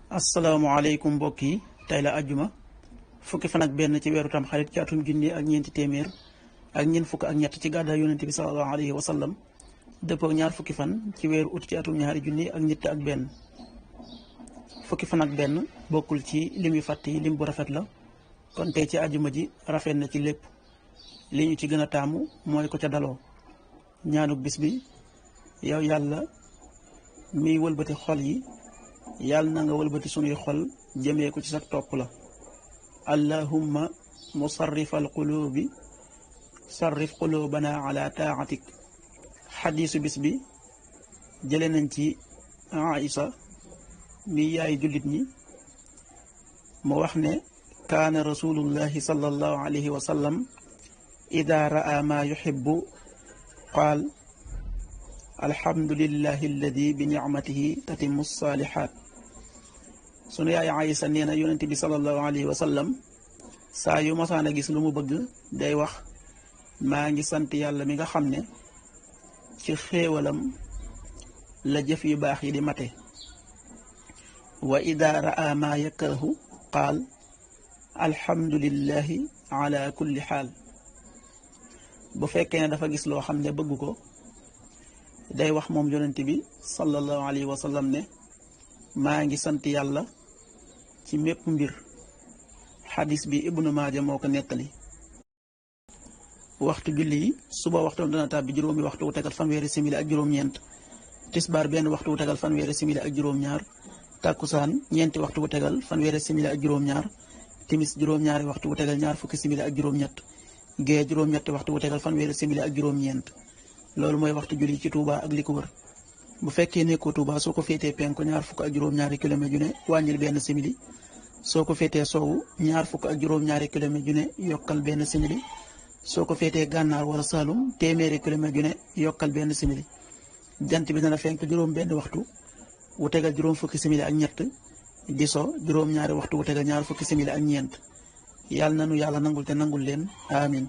asalaamaaleykum mbokk yi tey la ajjuma fukki fan ak benn ci weeru tam xarit ci atum junni ak ñeenti téeméer ak ñeent fukk ak ñett ci gàddaay yonente bi sallallahu alayhi wa sallam dëppoo ñaar fukki fan ci weeru ut ci atum ñaari junni ak ñett ak benn. fukki fan ak benn bokkul ci lim yu fàtt yi lim bu rafet la kon tey ci ajjuma ji rafet na ci lépp li ñu ci gën a taamu mooy ko ca daloo ñaanuk bis bi yow yàlla miy wëlbati xol yi yàlla na nga wëlbati sunuy xol jëmee ko ci sa topp la allahumma musarrifal qulubi sarrif qulubana ala taatik. xadiisu bis bi jële nañ ci Aïsa mi yaay jullit ñi mu wax ne kaana rasulullahi sallallahu alayhi wa sallam ida ra'a ma yuhibbu qaal alhamdulillahi alladi bi nicmatihi tatimu saalihaat. sunu yaay Aysa nee na yonent bi sallallahu alayhi wa sallam saa yu masaan a gis lu mu bëgg day wax maa ngi sant yàlla mi nga xam ne ci xéewalam la jëf yu baax yi di mate. wa ida ra'a ma yakrahu qaal alhamdulillahi ala kulli xaal. bu fekkee ne dafa gis loo xam ne bëgg ko day wax moom yonent bi sallallahu alayhi wa sallam ne maa ngi sant yàlla ci mépp mbir. xadis bi ibnu maaja moo ko nettali. waxtu julli yi suba waxtu dana tàbbi juróomi waxtu wu tegal fanweeri simili ak juróom-ñeent, tisbaar benn waxtu wu tegal fanweeri simili ak juróom-ñaar, tàkkusaan ñeenti waxtu wu tegal fanweeri simili ak juróom-ñaar, timis juróom-ñaari waxtu wu tegal ñaar fukki simili ak juróom-ñett, gee juróom-ñetti waxtu wu tegal fanweeri simili ak juróom-ñeent. loolu mooy waxtu julli ci Touba ak li ko wër. bu fekkee nekkoo Touba soo ko féetee penku ñaar fukk ak juróom-ñaari kilomètre ju ne wàññil benn simili, soo ko féetee soowu ñaar fukk ak juróom-ñaari kilomètre ju ne yokkal benn simili, soo ko féetee gànnaar wala Saalum téeméeri kilomètre ju ne yokkal benn simili. jant bi dana fenk juróom benn waxtu wu tegal juróom fukki simili ak ñett, di so juróom-ñaari waxtu wu tegal ñaar fukki simili ak ñeent. yàlla nanu yàlla nangul te nangul leen amin.